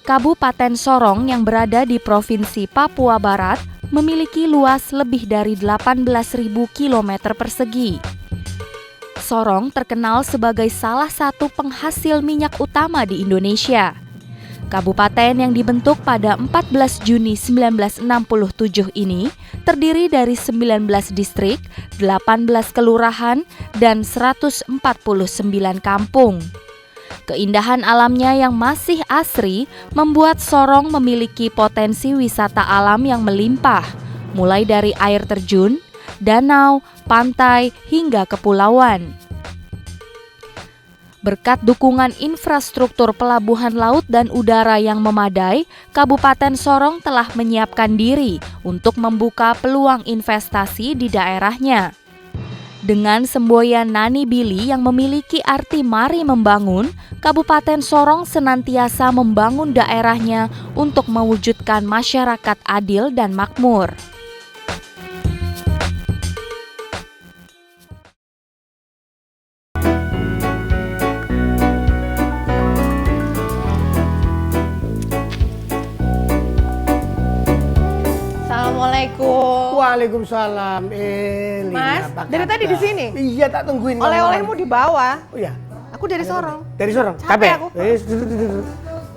Kabupaten Sorong yang berada di Provinsi Papua Barat memiliki luas lebih dari 18.000 km persegi. Sorong terkenal sebagai salah satu penghasil minyak utama di Indonesia. Kabupaten yang dibentuk pada 14 Juni 1967 ini terdiri dari 19 distrik, 18 kelurahan, dan 149 kampung. Keindahan alamnya yang masih asri membuat Sorong memiliki potensi wisata alam yang melimpah, mulai dari air terjun, danau, pantai, hingga kepulauan. Berkat dukungan infrastruktur pelabuhan laut dan udara yang memadai, Kabupaten Sorong telah menyiapkan diri untuk membuka peluang investasi di daerahnya. Dengan semboyan Nani Bili yang memiliki arti mari membangun, Kabupaten Sorong senantiasa membangun daerahnya untuk mewujudkan masyarakat adil dan makmur. Assalamualaikum. Waalaikumsalam. Mas, apa dari kabar? tadi di sini? Iya, tak tungguin. Oleh-olehmu di bawah. Oh iya. Aku dari Sorong. Dari Sorong. Capek aku. Duduk.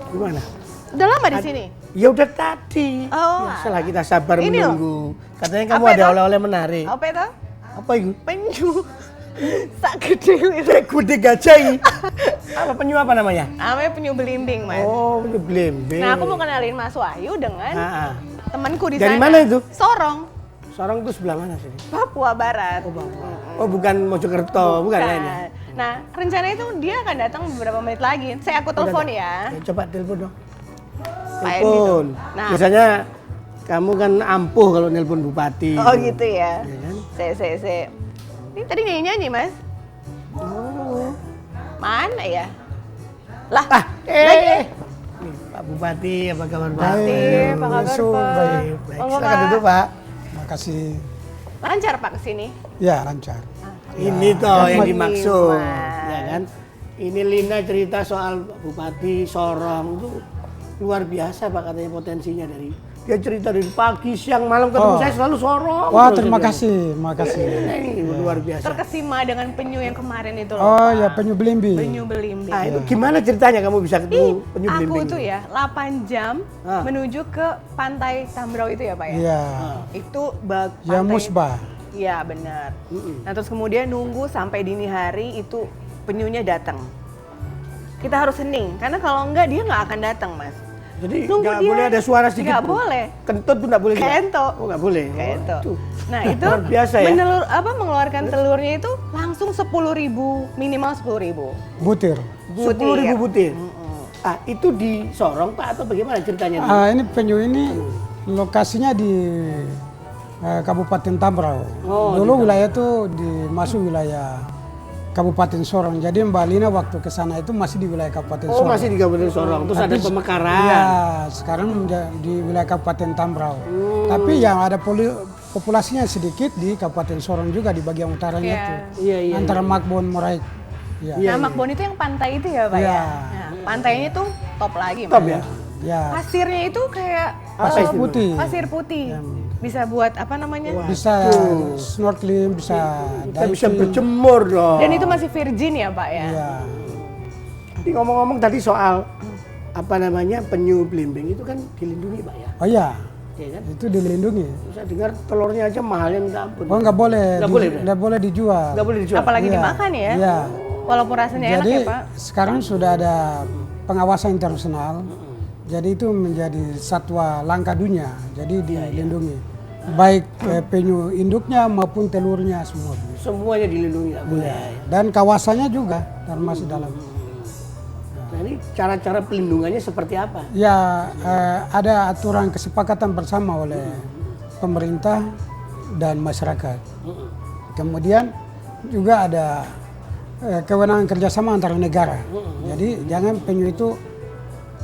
Gimana? Udah lama di sini? Ya udah tadi. Oh, Biasalah kita sabar ini menunggu. Katanya kamu Apa ada itu? oleh-oleh menarik. Apa itu? Apa itu? Penyu. Sak gede itu. Gede gajah. Apa penyu apa namanya? Namanya penyu belimbing, Mas. Oh, penyu belimbing. Nah, aku mau kenalin Mas Wahyu dengan temanku di Dari sana. mana itu? Sorong, Sorong itu sebelah mana sih? Papua Barat. Oh, bukan Mojokerto, bukan lainnya. Nah, rencana itu dia akan datang beberapa menit lagi. Aku telepon ya. Coba telepon dong. Pak Edi Telepon. tuh. Nah. Biasanya kamu kan ampuh kalau nelpon bupati. Oh gitu ya. Iya kan? Se. Ini tadi nyanyi, Mas. Oh. Mana ya? Lah, Nih, Pak Bupati, apa kabar Pak? Baik, apa kabar, Pak? Baik. Monggo, Silakan Pak. duduk Pak. Makasih. Lancar Pak kesini? Ya, lancar. Ini toh yang Mas. dimaksud, ya kan? Ini Lina cerita soal Bupati Sorong itu luar biasa Pak, katanya potensinya dari dia cerita dari pagi, siang, malam ketemu saya selalu Sorong. Wah, terus terima dia. kasih, makasih. Ini luar biasa. Terkesima dengan penyu yang kemarin itu loh, Oh Pak. ya, penyu belimbing. Penyu belimbing. Nah, itu gimana ceritanya kamu bisa ketemu penyu Aku belimbing? tuh ya 8 jam menuju ke pantai Tambrau itu ya Pak ya? Iya. Itu Ya, musbah. Iya benar. Nah terus kemudian nunggu sampai dini hari itu penyunya datang. Kita harus hening karena kalau enggak dia nggak akan datang Mas. Jadi Nunggu nggak dia. boleh ada suara sedikit Nggak pun? boleh. Kentut tuh nggak boleh? juga? Kento. Oh nggak boleh? Kento. Tuh. Nah itu Luar biasa ya? mengeluarkan telurnya itu langsung 10.000, minimal 10.000. Butir. 10.000 butir? Itu di Sorong Pak atau bagaimana ceritanya? Ini penyu ini lokasinya di Kabupaten Tambrau. Dulu wilayah itu masuk wilayah Kabupaten Sorong. Jadi Mbak Lina waktu ke sana itu masih di wilayah Kabupaten Oh Sorong. masih di Kabupaten Sorong, terus ada pemekaran? Iya, sekarang di wilayah Kabupaten Tambrau. Tapi yang ada populasinya sedikit di Kabupaten Sorong juga di bagian utaranya itu. Iya. Antara Makbon, Moraik. Ya. Nah Makbon itu yang pantai itu ya Pak Iya. ya? Nah, pantainya tuh top lagi Top Mas. ya? Ya. Pasirnya itu kayak Pasir putih. pasir putih. Bisa buat apa namanya? Bisa snorkeling, bisa Kita bisa diving. berjemur dong. Dan itu masih virgin ya Pak ya? Iya. Tapi ngomong-ngomong tadi soal apa namanya penyu belimbing itu kan dilindungi Pak ya? Oh iya, Iya kan? itu dilindungi. Saya dengar telurnya aja mahalnya minta ampun. Oh nggak boleh, Nggak boleh, Bro? nggak boleh dijual. Nggak boleh dijual? Apalagi Iya. dimakan ya? Iya. Walaupun rasanya enak Jadi ya Pak? sekarang sudah ada pengawasan internasional. Jadi itu menjadi satwa langka dunia. Jadi dilindungi. Baik penyu induknya maupun telurnya semua. Semuanya dilindungi nggak boleh. Dan kawasannya juga termasuk dalam. Nah ini cara-cara pelindungannya seperti apa? Ya ada aturan kesepakatan bersama oleh pemerintah dan masyarakat. Kemudian juga ada kewenangan kerjasama antara negara. Jadi jangan penyu itu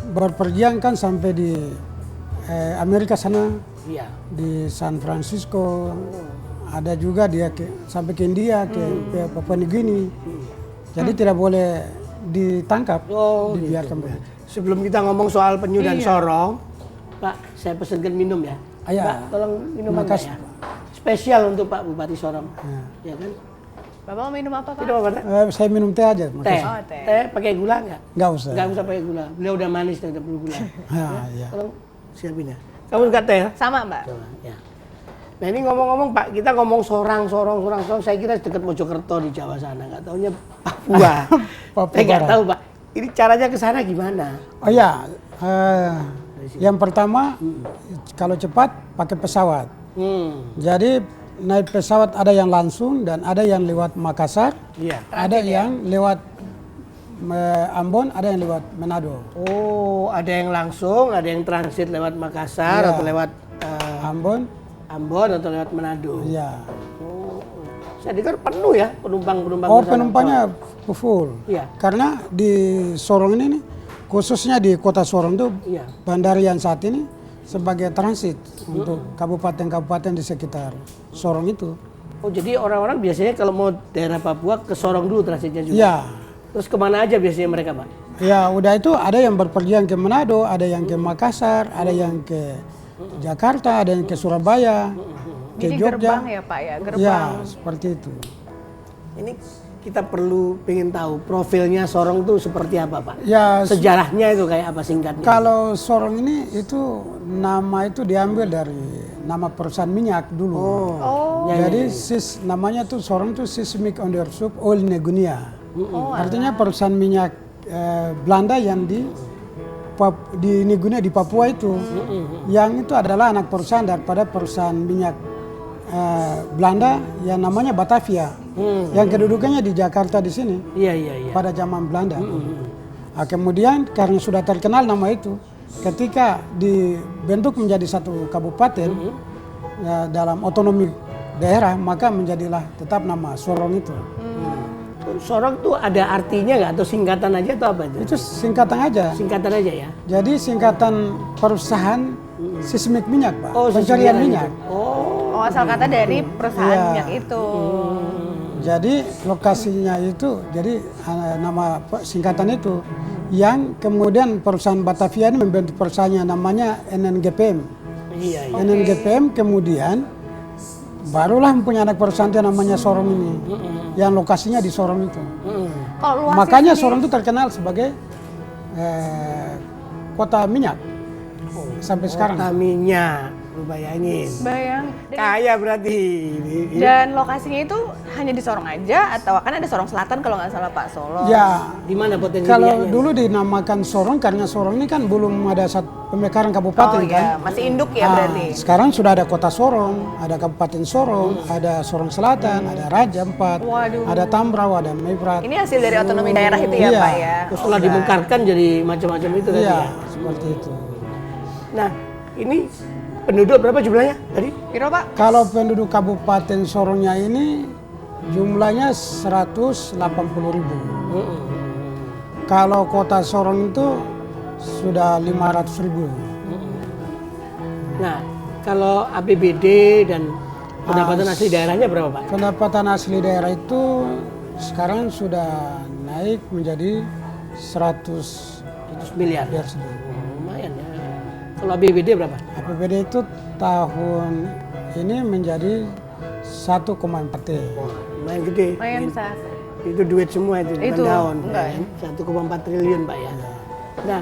berpergian kan sampai di Amerika sana, Iya. di San Francisco, ada juga dia sampai ke India, ke Papua New Guinea. Jadi tidak boleh ditangkap, dibiarkan begitu. sebelum kita ngomong soal penyu dan Iya. sorong, Pak, saya pesankan minum ya. Iya. Pak, tolong minum apa Makasih, ya? Spesial untuk Pak Bupati Sorong. Ya kan? Bapak mau minum apa, Pak? Minum apa? Pak? Saya minum teh aja. Teh. makasih. Oh, teh. Teh pakai gula nggak? Nggak usah. Nggak usah pakai gula. Beliau udah manis, udah perlu gula. Iya. Tolong siapin ya. Kamu suka teh ya? Sama, Mbak. Coba, ya. Nah ini ngomong-ngomong Pak, kita ngomong sorang. Saya kira dekat Mojokerto di Jawa sana, nggak taunya Papua. Papua Saya nggak Barat. tahu Pak. Ini caranya ke sana gimana? Oh iya, yang pertama kalau cepat pakai pesawat. Jadi naik pesawat ada yang langsung dan ada yang lewat Makassar, Iya. ada yang lewat Ambon, ada yang lewat Manado. Oh, ada yang langsung, ada yang transit lewat Makassar Iya. atau lewat Ambon, Ambon atau lewat Manado. iya. Oh, saya dengar penuh ya penumpang-penumpang. Oh ke sana. penumpangnya full. Iya. Karena di Sorong ini nih, khususnya di kota Sorong tuh Iya. bandara yang saat ini sebagai transit untuk kabupaten-kabupaten di sekitar Sorong itu. Oh, jadi orang-orang biasanya kalau mau daerah Papua ke Sorong dulu transitnya juga. Iya. Terus kemana aja biasanya mereka, Pak? Ya udah itu ada yang berpergian ke Manado, ada yang ke Makassar, ada yang ke Jakarta, ada yang ke Surabaya, ke Jadi Jogja. gerbang ya, Pak ya? Gerbang. Ya seperti itu. Ini kita perlu pengen tahu profilnya Sorong tuh seperti apa, Pak? Ya Sejarahnya itu kayak apa singkatnya? kalau Sorong ini itu nama itu diambil dari nama perusahaan minyak dulu. Oh. Jadi namanya tuh Sorong tuh Seismic Onderzoek Oil Negunia. Artinya perusahaan minyak Belanda yang di Negunia di Papua itu, yang itu adalah anak perusahaan daripada perusahaan minyak Belanda yang namanya Batavia, yang kedudukannya di Jakarta di sini Iya. pada zaman Belanda. Nah, kemudian karena sudah terkenal nama itu, ketika dibentuk menjadi satu kabupaten ya, dalam otonomi daerah, maka menjadilah tetap nama Sorong itu. Sorong tuh ada artinya nggak atau singkatan aja atau apa itu? Itu singkatan aja. Singkatan aja ya. Jadi singkatan perusahaan seismik minyak, Pak. Oh, Pencarian sesuai minyak. gitu. Oh. Oh, asal kata dari perusahaan Iya. minyak itu. Jadi lokasinya itu, jadi nama singkatan itu, yang kemudian perusahaan Batavia ini membentuk perusahaannya namanya NNGPM. Iya. NNGPM kemudian barulah mempunyai anak perusahaan yang namanya Sorong ini, yang lokasinya di Sorong itu. Kalau luasnya Makanya sendiri- Sorong itu terkenal sebagai kota minyak sampai sekarang. Kota minyak, lu bayangin. Bayang. Kaya berarti. Dan lokasinya itu hanya di Sorong aja atau kan ada Sorong Selatan kalau nggak salah Pak Solo. Ya, Di mana potensi kalau minyaknya? dulu dinamakan Sorong karena Sorong ini kan belum ada pemekaran Oh kabupaten kan. iya, masih induk ya Ah, berarti. sekarang sudah ada kota Sorong, ada Kabupaten Sorong, ada Sorong Selatan, ada Raja Ampat, Waduh. ada Tambrau, ada Meibrat. Ini hasil dari otonomi daerah itu ya Iya. Pak ya. Terus setelah dimengkarkan jadi macam-macam itu tadi Iya, ya. seperti itu. Nah, ini penduduk berapa jumlahnya tadi? Piro Pak? Kalau penduduk Kabupaten Sorongnya ini jumlahnya 180.000. Kalau kota Sorong itu sudah 500.000. Nah, kalau APBD dan pendapatan asli daerahnya berapa, Pak? Pendapatan asli daerah itu sekarang sudah naik menjadi 100 100 miliar. miliar sedikit. Lumayan ya. Kalau APBD berapa? APBD itu tahun ini menjadi 1,4 T. Lumayan gede. Lumayan besar. Itu duit semua itu, bukan Itu, daun. enggak Ya. 1,4 triliun, Pak ya. Nah,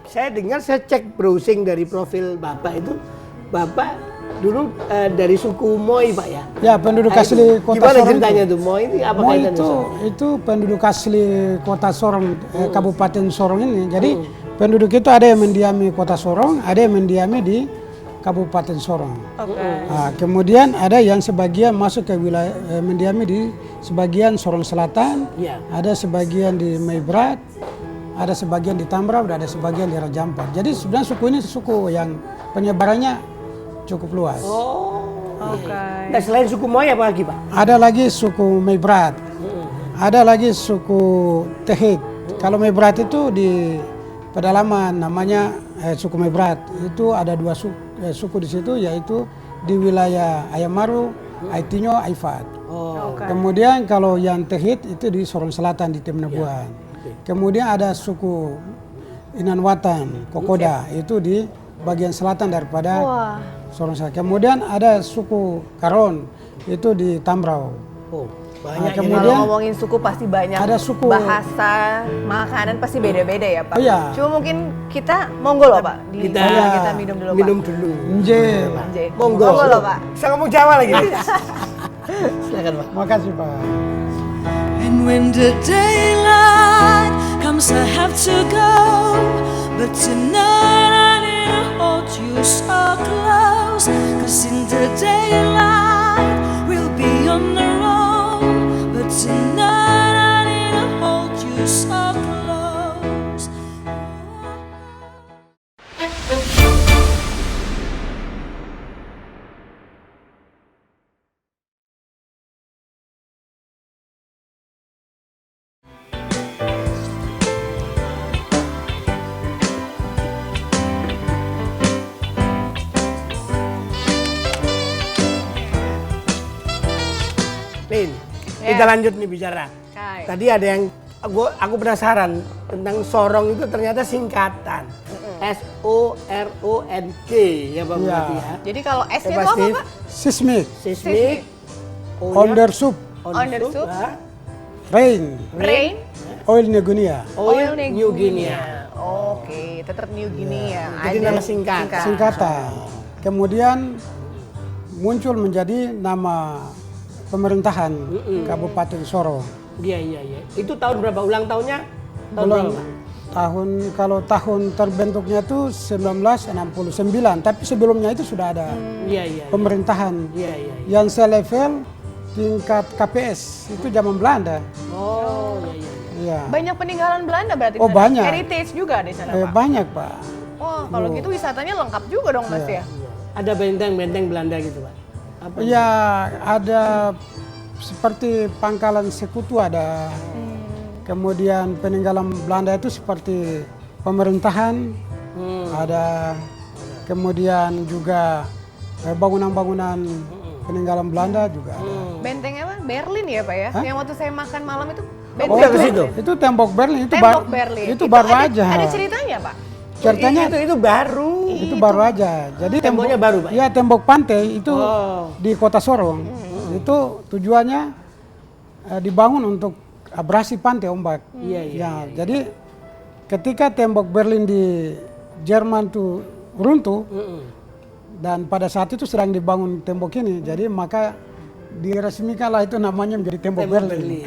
saya dengar, saya cek browsing dari profil Bapak itu, Bapak dulu dari suku Moi, Pak ya. Ya, penduduk Nah, asli itu kota gimana Sorong ceritanya itu. tuh? Moi itu apa Moi kaitannya? itu penduduk asli kota Sorong, Kabupaten Sorong ini. Jadi penduduk itu ada yang mendiami kota Sorong, ada yang mendiami di Kabupaten Sorong. Oke. Nah, kemudian ada yang sebagian masuk ke wilayah mendiami di sebagian Sorong Selatan, Iya. ada sebagian di Meibrat, ada sebagian di Tambrau, dan ada sebagian di Raja Ampat. Jadi sebenarnya suku ini suku yang penyebarannya cukup luas. Oh. Oke. Nah, selain suku Moi apa lagi, Pak? Ada lagi suku Meibrat, ada lagi suku Tehit. Kalau Meibrat itu di pedalaman namanya suku Meibrat. Itu ada dua suku di situ, yaitu di wilayah Ayamaru, Aitinyo, Aifat. Oh. Oke. Kemudian kalau yang Tehit itu di Sorong Selatan di Temnebuan. Kemudian ada suku Inanwatan, Kokoda, itu di bagian selatan daripada Wah. Sorong Saya. Kemudian ada suku Karon, itu di Tambrau. Oh, Nah, banyak. kemudian Kalau ngomongin suku pasti banyak. ada suku- bahasa, makanan pasti beda-beda ya Pak. Oh, iya. Cuma mungkin kita monggo loh Pak. Kita minum dulu Pak. minum dulu. Nje, Anjay. Monggo. Loh Pak. Bisa ngomong Jawa lagi. Silakan Pak. makasih Pak. And when the daylight comes, I have to go. But tonight I need to hold you so close. 'Cause in the daylight we'll be on our own. But tonight I need to hold you so close. Lin, Ya. kita lanjut nih bicara. Kai. Tadi ada yang aku penasaran tentang sorong itu ternyata singkatan. SORONG ya Pak Iya. Bupati ya. Jadi kalau S-nya itu Ya, apa pasti. Pak? Sismik, Seismik. Ondersup, Ondersup. Rain, Rain. Oil Negunia. Oil New Guinea. Oke, tetap New Guinea. Jadi nama singkat. Singkatan. Kemudian muncul menjadi nama pemerintahan Kabupaten Sorong. Iya. Itu tahun berapa? Ulang tahunnya? Tahun Belum berapa? kalau tahun terbentuknya itu 1969, tapi sebelumnya itu sudah ada Iya. pemerintahan Iya. yang selevel tingkat KPS itu zaman Belanda. Oh, iya. Iya. Banyak peninggalan Belanda berarti. Oh, di sana. banyak. Heritage juga di sana Pak. Banyak Pak. Wah, kalau gitu wisatanya lengkap juga dong Mas ya. Ada benteng-benteng Belanda gitu, Pak. Apa? Ya ada seperti pangkalan sekutu ada. Kemudian peninggalan Belanda itu seperti pemerintahan ada. Kemudian juga bangunan-bangunan peninggalan Belanda juga ada. Benteng apa? Berlin ya Pak ya? Hah? Yang waktu saya makan malam itu Oh, ke situ? Itu tembok Berlin itu Tembok Berlin. itu baru aja. Ada ceritanya Pak? Ceritanya itu baru. itu baru aja. Jadi Temboknya baru, Pak? Iya, tembok pantai itu Oh. di Kota Sorong. Itu tujuannya dibangun untuk abrasi pantai ombak. Iya. Jadi ketika tembok Berlin di Jerman tuh runtuh dan pada saat itu sedang dibangun tembok ini, jadi maka diresmikanlah itu namanya menjadi tembok Berlin.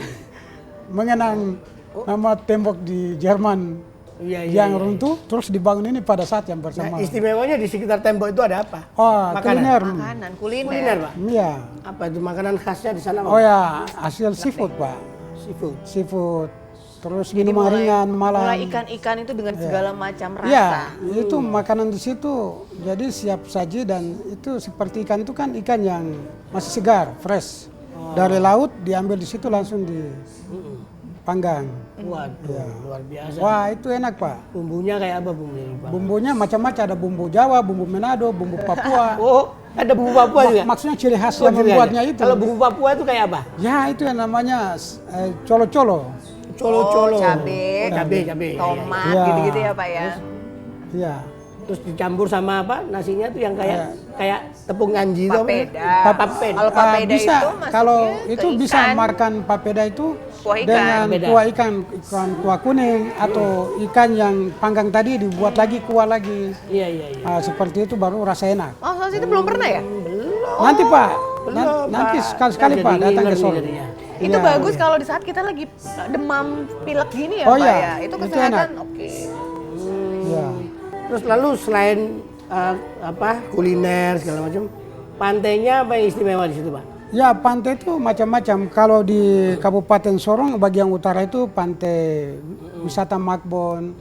Mengenang nama tembok di Jerman yang runtuh, terus dibangun ini pada saat yang Nah, bersamaan. istimewanya di sekitar tembok itu ada apa? Oh, kuliner. Makanan, kuliner. Kuliner, Pak. Iya. Apa itu makanan khasnya di sana, Pak? Oh ya, hasil seafood, Pak. Seafood. Seafood. Terus Jadi minuman ringan malam. mulai ikan-ikan itu dengan segala macam rasa. Iya, itu makanan di situ. Jadi siap saji dan itu seperti ikan itu kan ikan yang masih segar, fresh. Dari laut diambil di situ langsung dipanggang. Waduh, luar biasa. Wah, itu enak, Pak. Bumbunya kayak apa bumbunya, Pak? Bumbunya macam-macam, ada bumbu Jawa, bumbu Manado, bumbu Papua. Oh, ada bumbu Papua juga? Maksudnya ciri khas Oh, yang ciri membuatnya khasnya. itu. Kalau bumbu Papua itu kayak apa? Ya, itu yang namanya colo-colo. Colo-colo. Cabe, Cabe. tomat, Iya. gitu-gitu ya Pak ya. Iya. Terus dicampur sama apa? Nasinya tuh yang kayak tepung kanji itu apa? Papeda. Papeda. Kalau papeda bisa, itu masuknya kalau ke itu bisa ikan. makan papeda itu Kuah ikan. dengan Beda. kuah ikan kuah kuning atau ikan yang panggang tadi dibuat lagi kuah lagi. Iya. Ah, seperti itu baru rasa enak. Oh, soal itu belum pernah ya? Nanti Pak, belum, nanti Pak. sekali-sekali Kan Pak jadi datang ke ngiler Solo. nih jadinya. Itu Iya. bagus kalau di saat kita lagi demam pilek gini ya Oh, Pak iya. ya. Itu Itu kesehatan enak. oke. Iya. Terus lalu selain kuliner segala macam, pantainya apa yang istimewa di situ, Pak? Ya, pantai itu macam-macam. Kalau di Kabupaten Sorong bagian utara itu pantai wisata Makbon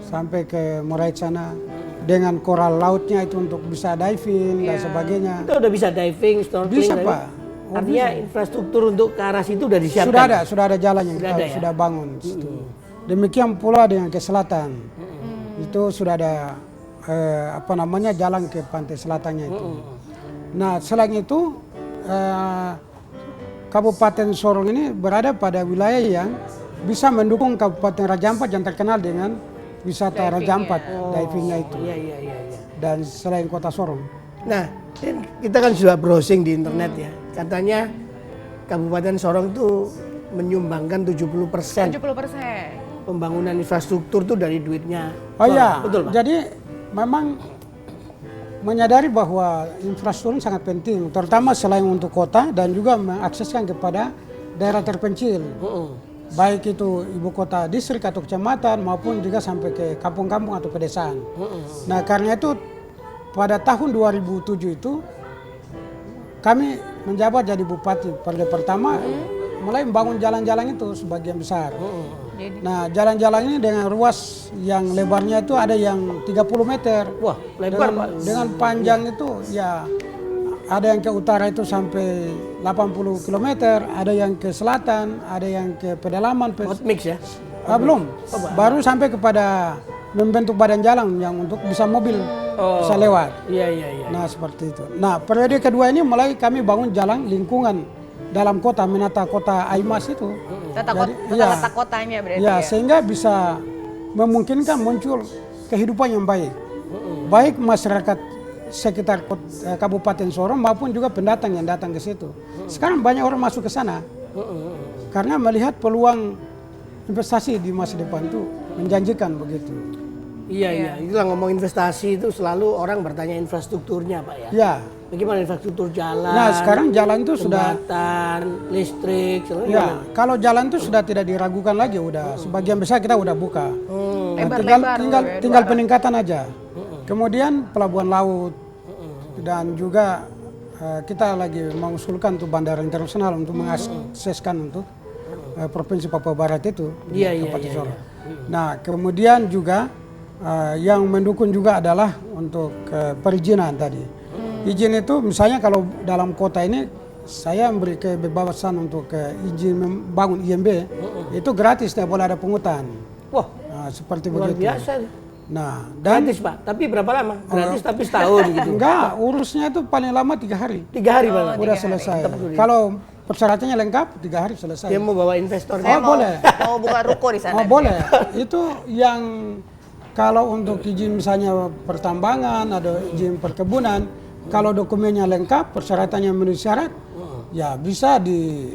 sampai ke Morait sana dengan koral lautnya itu untuk bisa diving dan sebagainya. Itu udah bisa diving, snorkeling. Bisa, dan- Pak. Oh, Artinya infrastruktur untuk ke arah situ udah disiapkan. Sudah ada jalan yang Sudah kita ada ya? sudah bangun di situ. Demikian pula dengan ke selatan. Itu sudah ada jalan ke pantai selatannya itu. Nah, selain itu Kabupaten Sorong ini berada pada wilayah yang bisa mendukung Kabupaten Raja Ampat yang terkenal dengan wisata Raja Ampat, divingnya itu. Iya. Dan selain kota Sorong. Nah, kita kan sudah browsing di internet ya. Katanya Kabupaten Sorong itu menyumbangkan 70% 70%. pembangunan infrastruktur tuh dari duitnya. Oh Sorong. iya, Betul Pak? jadi memang menyadari bahwa infrastruktur sangat penting, terutama selain untuk kota dan juga mengakseskan kepada daerah terpencil. Baik itu ibu kota distrik atau kecamatan maupun juga sampai ke kampung-kampung atau pedesaan. Nah karena itu pada tahun 2007 itu kami menjabat jadi bupati periode pertama mulai membangun jalan-jalan itu sebagian besar. Nah jalan-jalan ini dengan ruas yang lebarnya itu ada yang 30 meter. Wah, lebar Pak. Dengan panjang itu ya ada yang ke utara itu sampai 80 km, ada yang ke selatan, ada yang ke pedalaman. Hot mix ya? Belum, baru sampai kepada membentuk badan jalan yang untuk bisa mobil bisa lewat. Iya. Nah seperti itu. Nah periode kedua ini mulai kami bangun jalan lingkungan dalam kota, menata kota Aimas itu. Tata kotanya berarti Ya, ya. sehingga bisa memungkinkan muncul kehidupan yang baik. Baik masyarakat sekitar Kabupaten Sorong maupun juga pendatang yang datang ke situ. Sekarang banyak orang masuk ke sana karena melihat peluang investasi di masa depan itu menjanjikan begitu. Iya. Itulah ngomong investasi itu selalu orang bertanya infrastrukturnya Pak ya. Ya. Bagaimana infrastruktur jalan? Nah sekarang jalan itu sudah. Jembatan, listrik. Ya. Kalau jalan itu sudah tidak diragukan lagi. Udah sebagian besar kita udah buka. Nah, tinggal peningkatan aja. Kemudian pelabuhan laut dan juga kita lagi mengusulkan untuk bandara internasional untuk mengakseskan untuk provinsi Papua Barat itu di Kabupaten Sorong. Nah kemudian juga yang mendukung juga adalah untuk perizinan tadi. Izin itu misalnya kalau dalam kota ini saya memberi kebebasan untuk izin membangun IMB itu gratis, tidak boleh ada pungutan. Wah, seperti luar begitu. biasa. Nah, dan Gratis Pak, tapi berapa lama? Gratis tapi setahun gitu. enggak, urusnya itu paling lama 3 hari. 3 hari Pak. Udah selesai. Kalau persyaratannya lengkap 3 hari selesai. Dia mau bawa investor. Saya mau, boleh. mau buka ruko di sana. Boleh. Itu yang kalau untuk izin misalnya pertambangan atau izin perkebunan, kalau dokumennya lengkap, persyaratannya memenuhi syarat, ya bisa di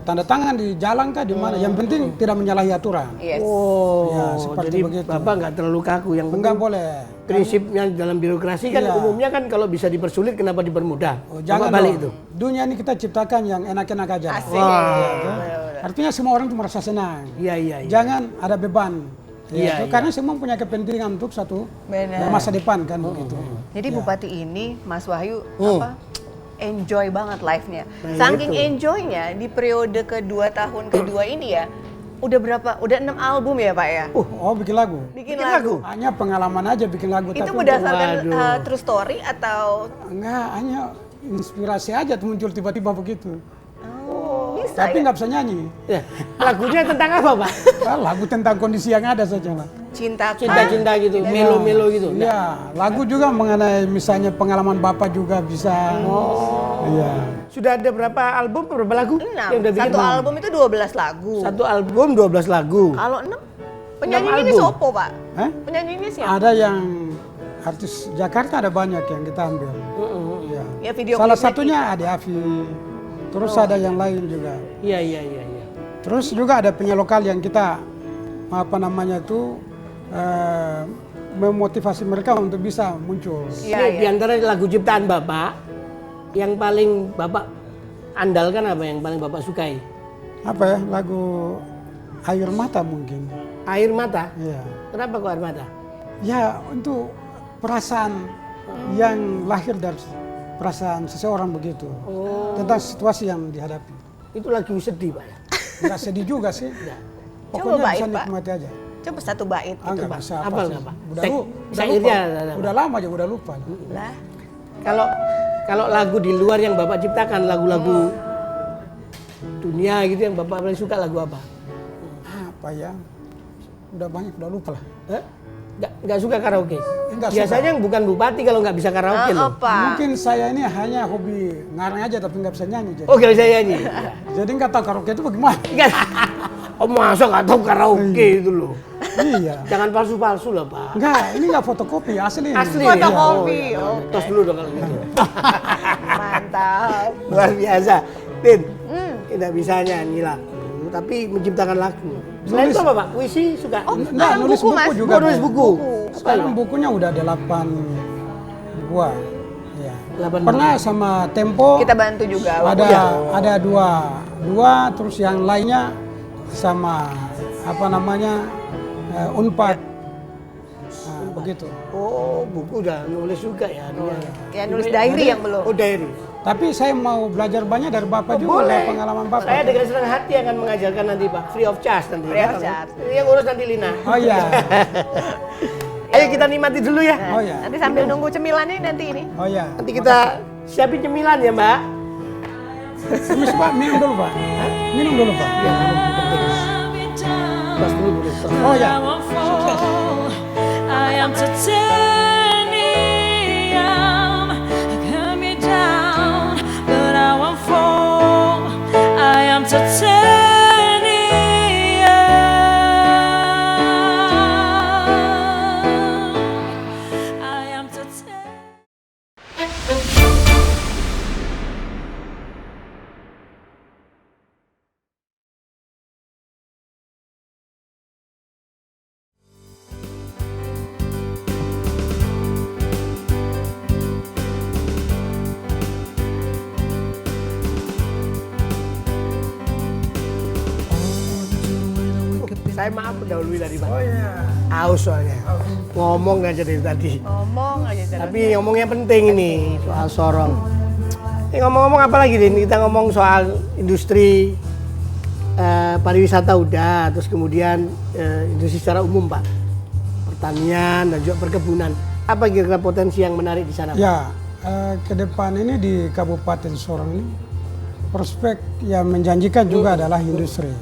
tanda tangan di jalan kah di mana. Yang penting tidak menyalahi aturan. Yes. Oh, Ya, seperti jadi begitu. Bapak nggak terlalu kaku. Yang penting Enggak boleh. prinsipnya dalam birokrasi kan Iya. umumnya kan kalau bisa dipersulit kenapa dipermudah? Jangan Bapak balik dong. itu. Dunia ini kita ciptakan yang enak-enak aja. Asik. Artinya semua orang itu merasa senang. Iya. Jangan ada beban. Iya, Itu karena semua punya kepentingan untuk satu Benar. masa depan kan begitu. Jadi Bupati ini, Mas Wahyu, Hmm. enjoy banget life-nya. Nah, Saking itu. enjoy-nya di periode kedua tahun kedua ini ya, udah berapa? Udah 6 album ya Pak ya? Oh bikin lagu. Bikin Bikin lagu. lagu? Hanya pengalaman aja bikin lagu. Itu tapi berdasarkan Waduh. true story atau enggak, hanya inspirasi aja tuh muncul tiba-tiba begitu. bisa Tapi ya? nggak bisa nyanyi. Ya, lagunya tentang apa Pak? Lagu tentang kondisi yang ada saja lah. Cinta-cinta gitu, melo-melo gitu. Iya, lagu juga mengenai misalnya pengalaman Bapak juga bisa. Iya. Sudah ada berapa album, berapa lagu? 6. Yang udah bikin? Satu album itu 12 lagu. Satu album 12 lagu. Kalau 6, penyanyinya ini album. sopo Pak? Hah? Penyanyinya siapa? Ada yang artis Jakarta ada banyak yang kita ambil. Iya. Ya, video Salah klipnya satunya Ade Afi. Terus ada yang lain juga. Iya. Terus juga ada penyanyi lokal yang kita apa namanya itu memotivasi mereka untuk bisa muncul. Iya, Ini iya. di antara lagu ciptaan Bapak, yang paling Bapak andalkan apa, yang paling Bapak sukai? Apa ya, lagu Air Mata mungkin. Air Mata? Iya. Kenapa kok Air Mata? Ya untuk perasaan yang lahir dari perasaan seseorang begitu. Tentang situasi yang dihadapi. Itu lagu sedih Pak ya? Nggak sedih juga sih. Coba Pokoknya bait, bisa Pak. nikmati aja. Coba satu bait gitu Nggak Pak. bisa Apa sih. nggak, Pak? Udah Syairnya lupa. ada, Pak. Udah lama aja, udah lupa. Lah, Kalau lagu di luar yang Bapak ciptakan, lagu-lagu dunia gitu yang Bapak paling suka, lagu apa? Apa ya? Udah banyak, udah lupa lah. Hah? Nggak suka karaoke? Nggak Biasanya yang bukan bupati kalau nggak bisa karaoke loh. apa? Mungkin saya ini hanya hobi ngarang aja tapi nggak bisa nyanyi. Jadi, Oh nggak bisa nyanyi? jadi nggak tahu karaoke itu bagaimana. Nggak. Oh masa nggak tahu karaoke itu loh? Iya. Jangan palsu-palsu loh Pak. Enggak, ini enggak fotokopi, asli ini. Asli. Fotokopi, Ya. oh. Tos dulu dong kalau gitu. Mantap. Luar biasa. Din, tidak bisa nyanyi lagu, tapi menciptakan lagu. Selain itu apa Pak? Puisi suka? Enggak, Ada nulis buku, buku Mas? juga. nulis buku. Sekarang bukunya udah 8 buah. Ya. 8 Pernah sama Tempo. Kita bantu juga. Ada dua, terus yang lainnya sama apa namanya Unpad. Nah, begitu. Oh, buku udah nulis juga ya. Ya, nulis diary yang belum. Oh, diary. Tapi saya mau belajar banyak dari Bapak juga, dari pengalaman Bapak. Saya dengan senang hati akan mengajarkan nanti Pak, free of charge nanti. Free of charge. Yang urus nanti Lina. Oh iya. Ayo kita nikmati dulu ya. Oh iya. Nanti sambil nunggu cemilannya nanti ini. Oh iya. Nanti kita siapin cemilan ya Mbak. Permisi Pak, minum dulu Pak. Minum dulu Pak. Ya, penting. Pas dulu boleh. Oh iya. I won't fall. I am titanium. Cut me down, but I won't fall. I am titanium. I am titanium. Saya maaf mendahului dari Pak. Oh iya. Aus soalnya. Ngomong aja dari tadi. Ngomong aja terus. Tapi ngomongnya penting ini soal sorong. Ngomong-ngomong apa lagi Din? Kita ngomong soal industri pariwisata udah, terus kemudian industri secara umum Pak. Pertanian dan juga perkebunan. Apa kira-kira potensi yang menarik di sana Pak? Ya, ke depan ini di Kabupaten Sorong ini prospek yang menjanjikan juga adalah industri.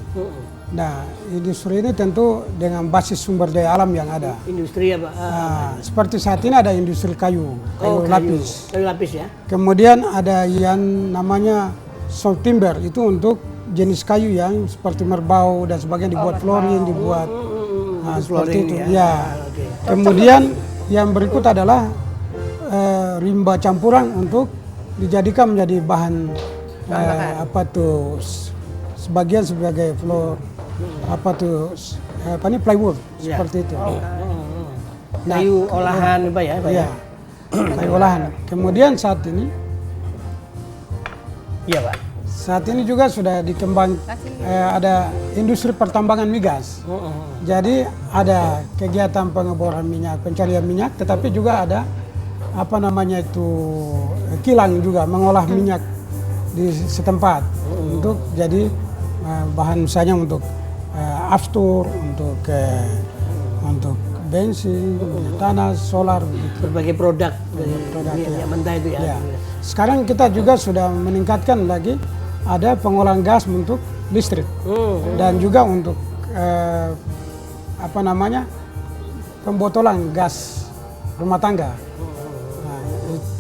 Nah, industri ini tentu dengan basis sumber daya alam yang ada. Industri ya Pak? Nah, seperti saat ini ada industri kayu lapis. Kayu lapis ya? Kemudian ada yang namanya salt timber, itu untuk jenis kayu yang seperti merbau dan sebagainya, dibuat flooring, dibuat seperti itu. Ya. Oke. Kemudian yang berikut adalah rimba campuran untuk dijadikan menjadi bahan apa tuh sebagian sebagai floor plywood Ya. seperti itu. Nah, Kayu olahan Pak ya? Pak Iya, kayu olahan. Kemudian saat ini Iya Pak. Saat ini juga sudah dikembang ada industri pertambangan migas. Jadi ada kegiatan pengeboran minyak, pencarian minyak, tetapi juga ada apa namanya itu kilang juga mengolah minyak di setempat untuk jadi bahan misalnya untuk aftur, untuk bensin, minyak tanah, solar, begitu. Berbagai produk dari Produk, minyak ya. mentah itu ya. Ya. Sekarang kita juga sudah meningkatkan lagi ada pengolahan gas untuk listrik dan juga untuk apa namanya pembotolan gas rumah tangga. Nah,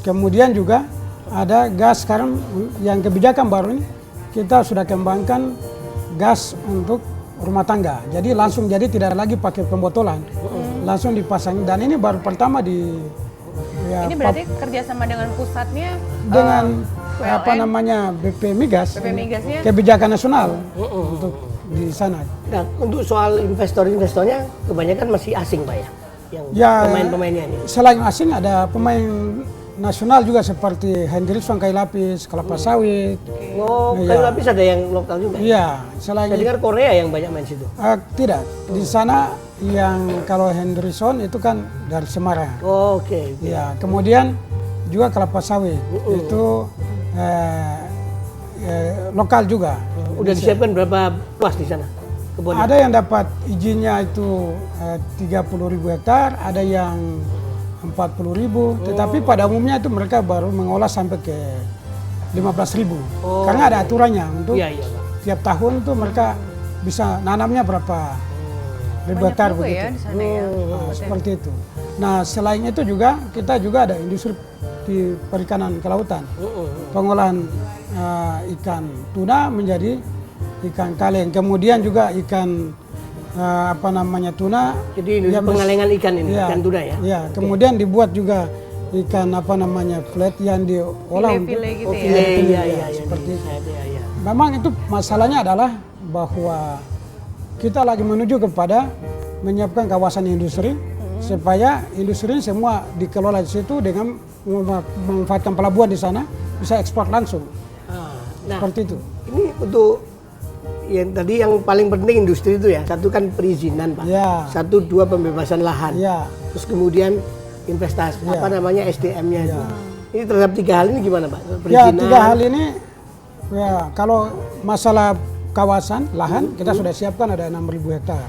kemudian juga ada gas sekarang yang kebijakan baru ini kita sudah kembangkan gas untuk rumah tangga. Jadi langsung jadi tidak lagi pakai pembotolan, langsung dipasang dan ini baru pertama di ya, Ini berarti kerjasama dengan pusatnya dengan PLN? apa namanya BP Migas, BP Migasnya? kebijakan nasional untuk di sana. Nah, untuk soal investornya kebanyakan masih asing Pak ya? Yang Ya, pemain-pemainnya ini. selain asing ada pemain nasional juga seperti Hendrickson kayu lapis, kelapa sawit. Oh, Iya. kayu lapis ada yang lokal juga. Iya, selain Saya dengar Korea yang banyak main situ. tidak di sana yang kalau Hendrickson itu kan dari Semarang. Oh, oke. Ya, kemudian juga kelapa sawit itu lokal juga. Udah disiapkan berapa luas di sana? Kebunnya? Ada yang dapat izinnya itu 30.000 hektar, ada yang 40.000, tetapi pada umumnya itu mereka baru mengolah sampai ke 15.000. Karena ada aturannya untuk Iya, iya, Pak. tiap tahun tuh mereka bisa nanamnya berapa ribu hektar juga begitu. ya di sana ya. Nah, seperti itu. Nah, selain itu juga kita juga ada industri di perikanan kelautan. Pengolahan ikan tuna menjadi ikan kaleng. Kemudian juga ikan apa namanya tuna. Jadi ya, pengalengan ikan ini, ya, ikan tuna ya. Ya, kemudian dibuat juga ikan apa namanya flat yang diolah untuk File-file gitu ya. Iya, seperti itu. Iya. Memang itu masalahnya adalah bahwa kita lagi menuju kepada menyiapkan kawasan industri supaya industri semua dikelola di situ dengan memanfaatkan pelabuhan di sana bisa ekspor langsung. Nah, Seperti itu. ini untuk yang tadi yang paling penting industri itu ya, satu kan perizinan Pak, Ya. satu dua pembebasan lahan, Ya. terus kemudian investasi Ya. apa namanya SDM-nya itu. Ya. Ini terhadap 3 hal ini gimana Pak? Ya, 3 hal ini ya kalau masalah kawasan lahan kita sudah siapkan ada 6.000 hektar.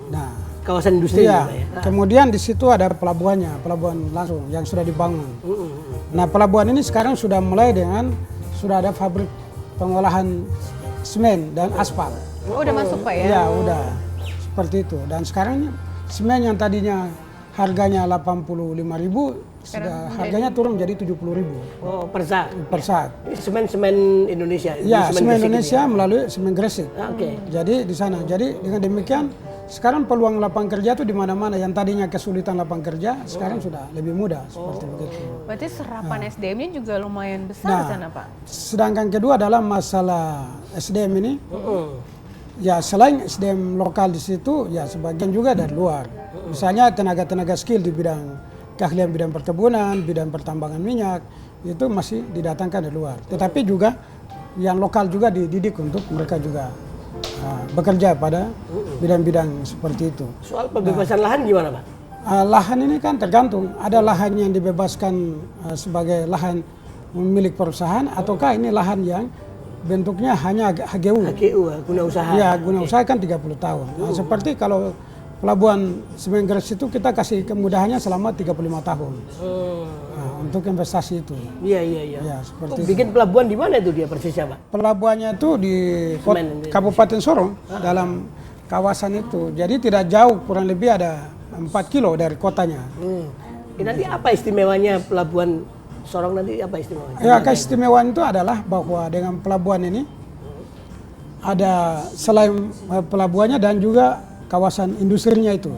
Nah, Kawasan industri iya. juga ya. Kemudian di situ ada pelabuhannya, pelabuhan langsung yang sudah dibangun. Nah, pelabuhan ini sekarang sudah mulai dengan sudah ada pabrik pengolahan semen dan aspal. Oh, udah masuk Pak ya? Ya, udah. Seperti itu. Dan sekarang semen yang tadinya harganya 85.000 sudah harganya turun menjadi 70.000 Oh, per saat. per saat. Ini semen Indonesia. Ya, Ini semen Gresik Indonesia ini melalui semen Gresik. ya? Oke. Jadi di sana. Jadi dengan demikian sekarang peluang lapangan kerja itu di mana-mana. Yang tadinya kesulitan lapangan kerja sekarang sudah lebih mudah seperti begitu. Berarti serapan SDM-nya juga lumayan besar Nah, di sana Pak? Sedangkan kedua adalah masalah SDM ini. Ya selain SDM lokal di situ, ya sebagian juga dari luar. Misalnya tenaga-tenaga skill di bidang keahlian bidang perkebunan, bidang pertambangan minyak, itu masih didatangkan dari luar. Tetapi juga yang lokal juga dididik untuk mereka juga bekerja pada bidang-bidang seperti itu. Soal pembebasan lahan gimana Pak? Lahan ini kan tergantung, ada lahan yang dibebaskan sebagai lahan milik perusahaan, ataukah ini lahan yang bentuknya hanya HGU. HGU, guna usaha. Ya, guna usaha kan 30 tahun. Nah, seperti kalau pelabuhan semen Gresik itu kita kasih kemudahannya selama 35 tahun. Nah, untuk investasi itu. Iya. Ya, seperti itu. Bikin pelabuhan di mana itu dia persisnya Pak? Pelabuhannya itu di Semen. Kabupaten Sorong, dalam kawasan itu. Jadi tidak jauh, kurang lebih ada 4 kilo dari kotanya. Nanti apa istimewanya pelabuhan Sorong nanti apa istimewanya? Ya, keistimewaan itu adalah bahwa dengan pelabuhan ini ada selain pelabuhannya dan juga kawasan industrinya itu.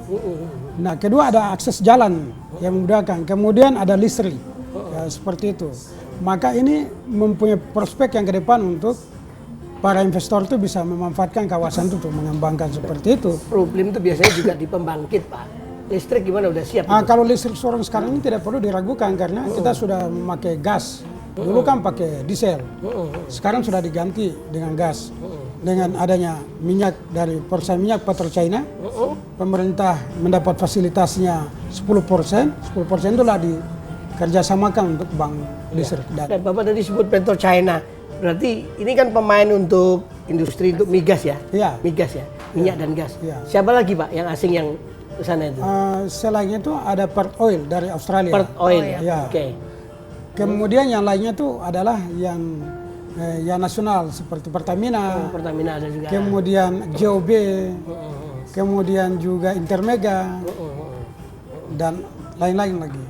Nah, kedua ada akses jalan yang memudahkan. Kemudian ada listrik, ya, seperti itu. Maka ini mempunyai prospek yang ke depan untuk para investor itu bisa memanfaatkan kawasan itu untuk mengembangkan seperti itu. Problem itu biasanya juga di pembangkit Pak. Listrik gimana udah siap? Kalau listrik Sorong sekarang ini tidak perlu diragukan karena kita sudah memakai gas. Dulu kan pakai diesel, sekarang sudah diganti dengan gas. Dengan adanya minyak dari perusahaan minyak PetroChina, pemerintah mendapat fasilitasnya 10%, 10% itulah dikerjasamakan untuk bank listrik. Dan Bapak tadi sebut PetroChina, berarti ini kan pemain untuk industri untuk migas ya? Iya. Migas ya, minyak dan gas. Iya. Siapa lagi Pak yang asing yang ke sana itu? Selain itu ada Perth Oil dari Australia. Perth Oil ya? Ya. Oke. Kemudian yang lainnya tuh adalah yang nasional seperti Pertamina, Pertamina ada juga. kemudian JOB, kemudian juga Intermega, dan lain-lain lagi.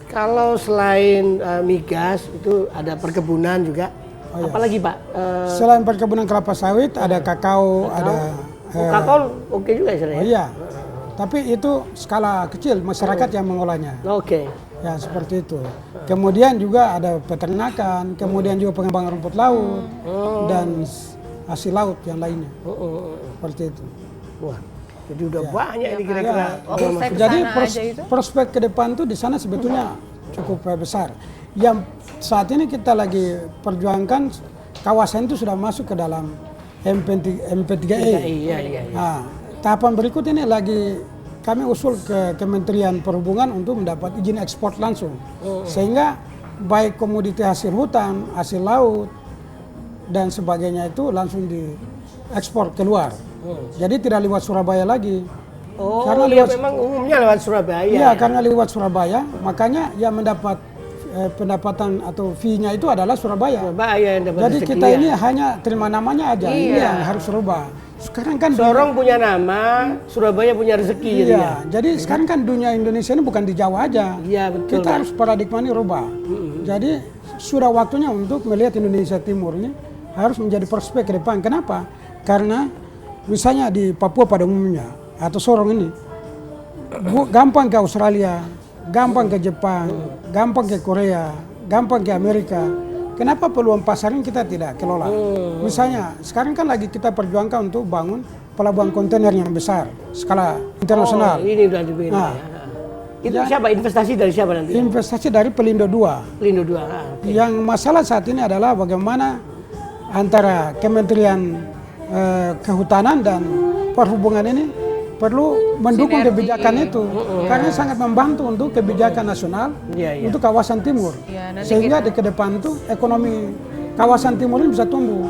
Kalau selain migas itu ada perkebunan juga. Oh, iya. Apalagi Pak? Selain perkebunan kelapa sawit, ada kakao, ada Kakao oke juga istilahnya. iya. Tapi itu skala kecil, masyarakat yang mengolahnya. Oke. Ya, seperti itu. Kemudian juga ada peternakan, kemudian juga pengembangan rumput laut, dan hasil laut yang lainnya. Seperti itu. Wah, jadi udah banyak ini kira-kira. Ya, jadi prospek ke depan tuh di sana sebetulnya cukup besar. Yang saat ini kita lagi perjuangkan kawasan itu sudah masuk ke dalam MP3E. Iya. Nah, tahapan berikut ini lagi kami usul ke Kementerian Perhubungan untuk mendapat izin ekspor langsung. Sehingga baik komoditi hasil hutan, hasil laut, dan sebagainya itu langsung diekspor keluar. Jadi tidak lewat Surabaya lagi. Karena memang umumnya lewat Surabaya. Iya, karena lewat Surabaya, makanya yang mendapat pendapatan atau fee-nya itu adalah Surabaya. Surabaya yang dapat Jadi rezeki kita ya. ini hanya terima namanya aja, ini yang harus rubah. Sekarang kan Sorong punya nama, Surabaya punya rezeki gitu ya. iya, jadi sekarang kan dunia Indonesia ini bukan di Jawa aja. Iya, betul. Kita harus paradigma ini rubah. Jadi sudah waktunya untuk melihat Indonesia Timur ini harus menjadi prospek ke depan. Kenapa? Karena misalnya di Papua pada umumnya atau Sorong ini, gampang ke Australia, gampang ke Jepang, gampang ke Korea, gampang ke Amerika. Kenapa peluang pasarnya kita tidak kelola? Misalnya sekarang kan lagi kita perjuangkan untuk bangun pelabuhan kontainer yang besar skala internasional. Ini udah dibikin. Nah, Itu siapa? Investasi dari siapa nanti? investasi dari Pelindo II. Pelindo 2. Yang masalah saat ini adalah bagaimana antara Kementerian Kehutanan dan Perhubungan ini perlu mendukung kebijakan itu karena sangat membantu untuk kebijakan nasional untuk kawasan timur. Sehingga di ke depan itu ekonomi kawasan timur ini bisa tumbuh.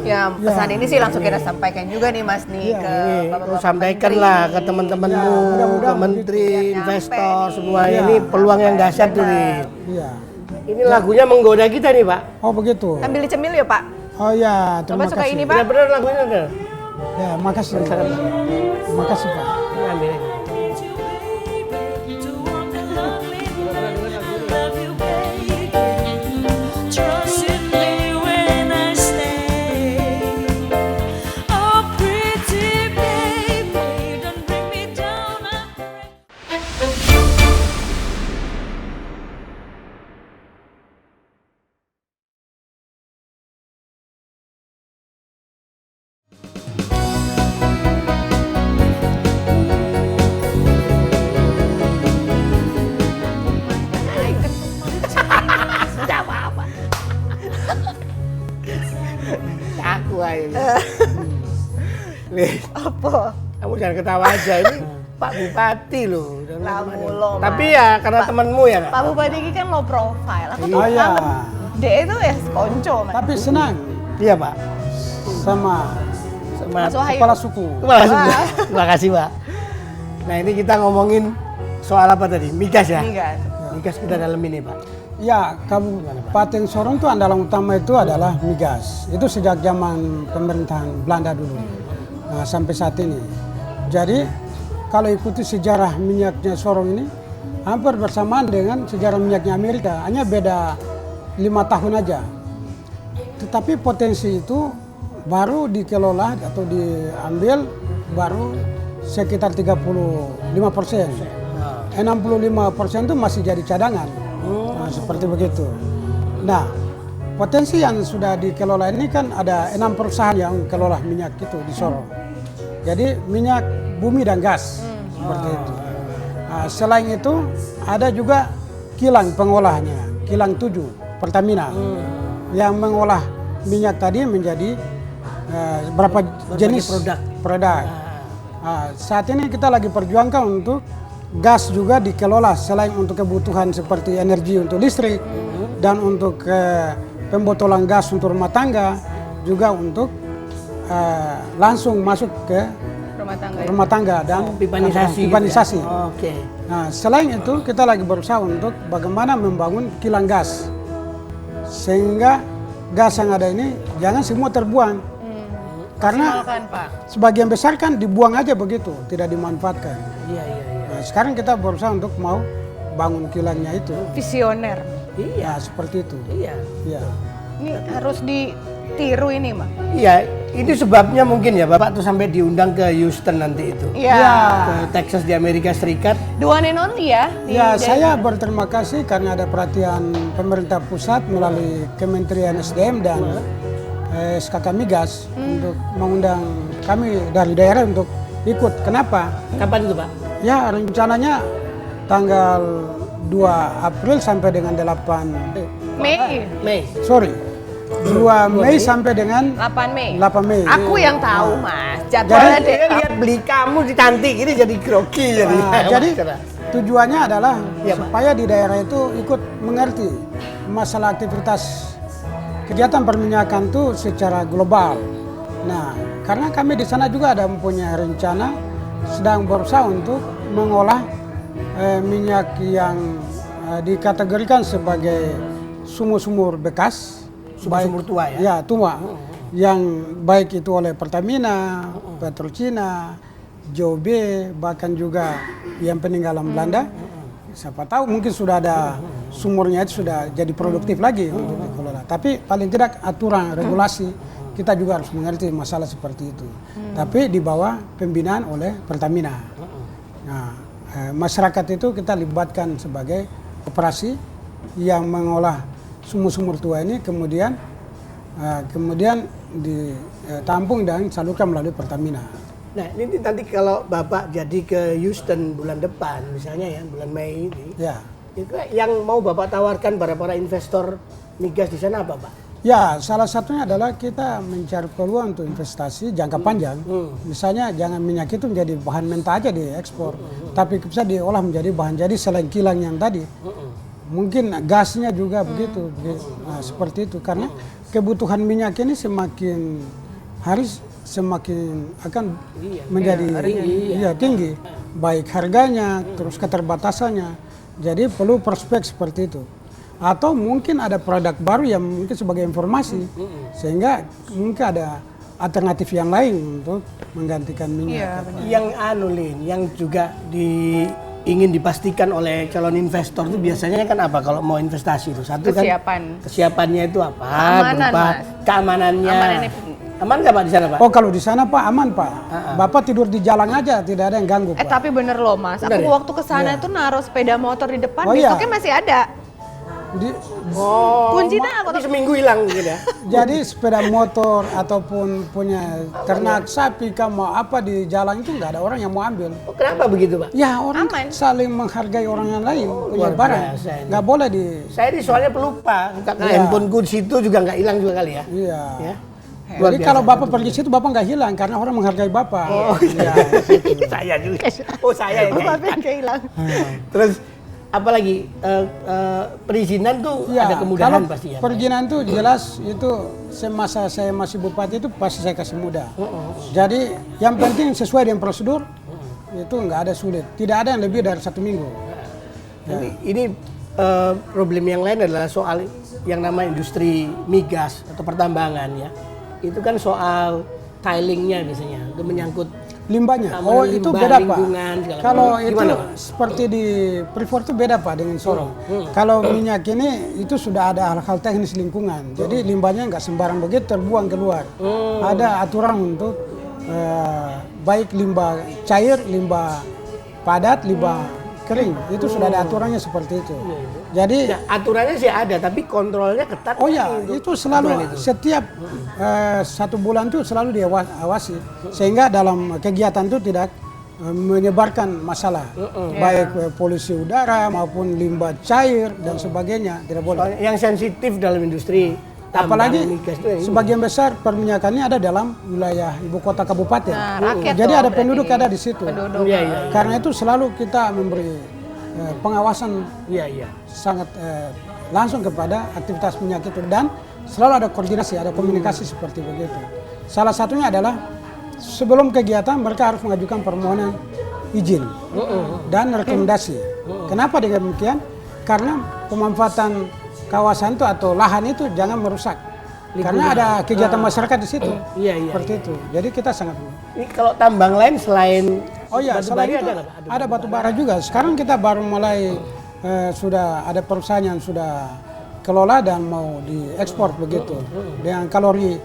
Ya, pesan ini sih langsung kita sampaikan juga nih Mas nih ke Bapak-bapak Sampaikanlah ke teman-temanmu, ke menteri, investor, semua ini peluang yang dahsyat tuh nih. Iya. Ini lagunya menggoda kita nih Pak. Oh begitu. Sambil dicemil ya Pak. Oh ya, terima Bapak suka kasih. ini Pak? Benar-benar lagunya ada. Ya, makasih. Makasih Pak. Ini ambil ini. To walk a lonely night, I love you, baby. Trust in me when I stay. Oh, pretty baby, don't bring me down. Aku aja. Nih, Apa? kamu jangan ketawa aja ini Pak Bupati loh. Lamu lo, Mas. Tapi ya karena temanmu ya Kak. Pak Bupati ini kan low profile. Aku tuh Oh iya. dia itu ya konco Mas. Tapi senang Iya Pak. sama Sama Mas Wahyu. kepala suku. Terima kasih, Pak. Terima kasih, Pak. Nah, ini kita ngomongin soal apa tadi? Migas ya? Migas. Migas kita dalam ini, Pak. Ya, Kabupaten Sorong itu andalan utama itu adalah migas. Itu sejak zaman pemerintahan Belanda dulu, nah, sampai saat ini. Jadi, kalau ikuti sejarah minyaknya Sorong ini, hampir bersamaan dengan sejarah minyaknya Amerika. Hanya beda 5 tahun aja. Tetapi potensi itu baru dikelola atau diambil baru sekitar 35%. 65% itu masih jadi cadangan. Nah, seperti begitu. Nah, potensi yang sudah dikelola ini kan ada 6 perusahaan yang kelola minyak itu di Sorong. Jadi minyak bumi dan gas seperti itu. Nah, selain itu ada juga kilang pengolahnya, kilang 7 Pertamina yang mengolah minyak tadi menjadi berapa jenis produk. Nah, saat ini kita lagi perjuangkan untuk gas juga dikelola selain untuk kebutuhan seperti energi untuk listrik dan untuk pembotolan gas untuk rumah tangga, juga untuk langsung masuk ke rumah tangga dan Pipanisasi. pipanisasi. Gitu ya? Oke. Nah, selain itu kita lagi berusaha untuk bagaimana membangun kilang gas sehingga gas yang ada ini jangan semua terbuang. Karena Pak. sebagian besar kan dibuang aja begitu, tidak dimanfaatkan. Iya. Nah, sekarang kita berusaha untuk mau bangun kilangnya itu. Visioner. Iya. Ya, seperti itu. Iya. Ya. Ini harus ditiru ini, Mak. Iya, ini sebabnya mungkin ya Bapak tuh sampai diundang ke Houston nanti itu. Iya. Ke Texas di Amerika Serikat. The one and only ya. Ya, saya berterima kasih karena ada perhatian pemerintah pusat melalui Kementerian SDM dan SKK Migas untuk mengundang kami dari daerah untuk ikut. Kenapa? Kapan itu Pak? Ya, rencananya tanggal 2 April sampai dengan 8 Mei. Sorry. 2 Mei sampai dengan 8 Mei. 8 Mei. Aku yang tahu, Mas. Jadwalnya Jadi, deh. Lihat beli kamu di cantik ini jadi grogi jadi. Nah, jadi tujuannya adalah Iya, Pak. supaya di daerah itu ikut mengerti masalah aktivitas kegiatan perminyakan itu secara global. Nah, karena kami di sana juga ada mempunyai rencana sedang berusaha untuk mengolah minyak yang dikategorikan sebagai sumur-sumur bekas, Sumur-sumur tua ya? Ya, tua. Yang baik itu oleh Pertamina, Petrocina, JOB, bahkan juga yang peninggalan Belanda. Siapa tahu mungkin sudah ada sumurnya itu sudah jadi produktif lagi untuk dikelola. Tapi paling tidak aturan regulasi kita juga harus mengerti masalah seperti itu. Tapi di bawah pembinaan oleh Pertamina. Nah, masyarakat itu kita libatkan sebagai operasi yang mengolah sumur-sumur tua ini, kemudian ditampung dan salurkan melalui Pertamina. Nah, ini nanti kalau Bapak jadi ke Houston bulan depan, misalnya ya, bulan Mei ini, Ya. itu yang mau Bapak tawarkan pada para investor migas di sana apa, Pak? Ya, salah satunya adalah kita mencari peluang untuk investasi jangka panjang. Misalnya jangan minyak itu menjadi bahan mentah aja diekspor, tapi bisa diolah menjadi bahan jadi selain kilang yang tadi. Mungkin gasnya juga begitu. Nah, seperti itu karena kebutuhan minyak ini semakin hari semakin akan menjadi tinggi, baik harganya, terus keterbatasannya. Jadi perlu prospek seperti itu. Atau mungkin ada produk baru yang mungkin sebagai informasi, sehingga mungkin ada alternatif yang lain untuk menggantikan minyak. Yang yang juga ingin dipastikan oleh calon investor itu biasanya kan apa kalau mau investasi itu? Satu Kesiapan. kan kesiapannya itu apa? Keamanan, Berupa Mas. keamanannya. Aman nggak Pak di sana, Pak? Oh, kalau di sana Pak aman Pak. Bapak tidur di jalan aja, tidak ada yang ganggu Pak. Tapi bener loh Mas, Bener aku ya? waktu ke sana itu naruh sepeda motor di depan, Oh, iya. besoknya masih ada. Kuncinya aku Tapi seminggu hilang gitu ya. Jadi sepeda motor ataupun punya ternak sapi, kamu mau apa di jalan itu nggak ada orang yang mau ambil. Oh, kenapa begitu, Pak? Ya orang Aman. saling menghargai orang yang lain punya luar barang, biasa ini. nggak boleh di. Saya ini soalnya pelupa, karena Iya. handphoneku di situ juga nggak hilang juga kali ya. Iya. Ya. Luar Jadi biasa. kalau Bapak pergi situ Bapak nggak hilang karena orang menghargai Bapak. Oh, Iya. saya juga. Oh, saya ini. kehilang. Terus apalagi perizinan tuh Ya, ada kemudahan kalau pasti ya. Pak? perizinan tuh jelas itu semasa saya masih bupati itu pasti saya kasih mudah. Jadi yang penting sesuai dengan prosedur itu nggak ada sulit. Tidak ada yang lebih dari 1 minggu. Nanti ini problem yang lain adalah soal yang nama industri migas atau pertambangan ya. Itu kan soal tilingnya biasanya, itu menyangkut Limbahnya, keamanan oh itu limbah, beda Pak. lingkungan, segala Kalau macam. itu Gimana, Pak? seperti di Freeport itu beda Pak dengan Sorong. Kalau minyak ini itu sudah ada hal-hal teknis lingkungan. Jadi limbahnya nggak sembarang begitu terbuang keluar. Ada aturan untuk baik limbah cair, limbah padat, limbah kering. Itu sudah ada aturannya seperti itu. Jadi Ya, aturannya sih ada, tapi kontrolnya ketat. oh ya, untuk itu selalu aturan itu. setiap 1 bulan itu selalu diawasi sehingga dalam kegiatan itu tidak menyebarkan masalah baik polusi udara maupun limbah cair dan sebagainya tidak boleh. Soalnya yang sensitif dalam industri tambang Apalagi migas itu yang ini. sebagian besar perminyakannya ada dalam wilayah ibu kota kabupaten. rakyat Jadi dong ada berarti. penduduk ada di situ. Iya, iya. Karena itu selalu kita memberi pengawasan Iya. sangat langsung kepada aktivitas minyak itu dan selalu ada koordinasi, ada komunikasi seperti begitu. Salah satunya adalah sebelum kegiatan mereka harus mengajukan permohonan izin dan rekomendasi. Kenapa demikian? Karena pemanfaatan kawasan itu atau lahan itu jangan merusak. Karena ada kegiatan masyarakat di situ. Iya. Seperti itu. Jadi kita sangat. Ini kalau tambang lain selain Oh iya, batu selain bara itu ada nggak, Pak? ada batu bara juga. Sekarang kita baru mulai sudah ada perusahaan yang sudah kelola dan mau diekspor begitu. Dengan kalori